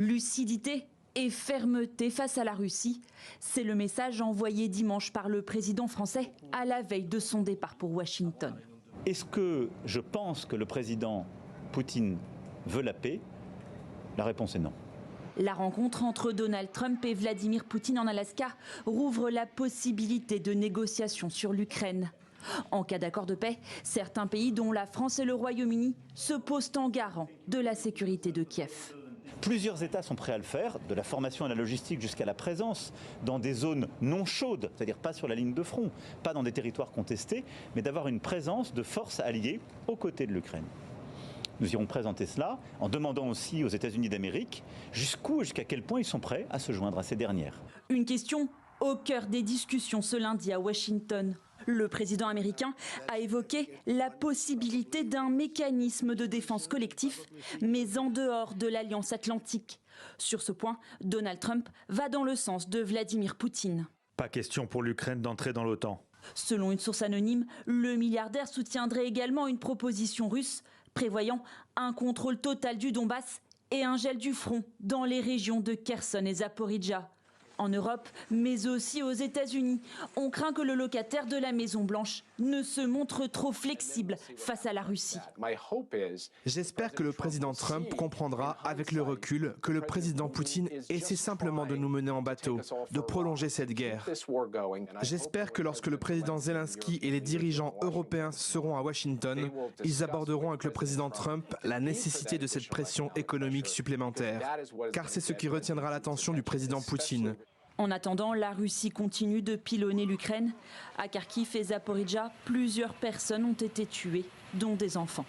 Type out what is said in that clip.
Lucidité et fermeté face à la Russie, c'est le message envoyé dimanche par le président français à la veille de son départ pour Washington. Est-ce que je pense que le président Poutine veut la paix? La réponse est non. La rencontre entre Donald Trump et Vladimir Poutine en Alaska rouvre la possibilité de négociations sur l'Ukraine. En cas d'accord de paix, certains pays, dont la France et le Royaume-Uni, se posent en garant de la sécurité de Kiev. Plusieurs États sont prêts à le faire, de la formation à la logistique jusqu'à la présence dans des zones non chaudes, c'est-à-dire pas sur la ligne de front, pas dans des territoires contestés, mais d'avoir une présence de forces alliées aux côtés de l'Ukraine. Nous irons présenter cela en demandant aussi aux États-Unis d'Amérique jusqu'à quel point ils sont prêts à se joindre à ces dernières. Une question au cœur des discussions ce lundi à Washington. Le président américain a évoqué la possibilité d'un mécanisme de défense collectif, mais en dehors de l'Alliance Atlantique. Sur ce point, Donald Trump va dans le sens de Vladimir Poutine. Pas question pour l'Ukraine d'entrer dans l'OTAN. Selon une source anonyme, le milliardaire soutiendrait également une proposition russe prévoyant un contrôle total du Donbass et un gel du front dans les régions de Kherson et Zaporijia. En Europe, mais aussi aux États-Unis, on craint que le locataire de la Maison-Blanche ne se montre trop flexible face à la Russie. J'espère que le président Trump comprendra avec le recul que le président Poutine essaie simplement de nous mener en bateau, de prolonger cette guerre. J'espère que lorsque le président Zelensky et les dirigeants européens seront à Washington, ils aborderont avec le président Trump la nécessité de cette pression économique supplémentaire, car c'est ce qui retiendra l'attention du président Poutine. En attendant, la Russie continue de pilonner l'Ukraine. À Kharkiv et Zaporijia, plusieurs personnes ont été tuées, dont des enfants.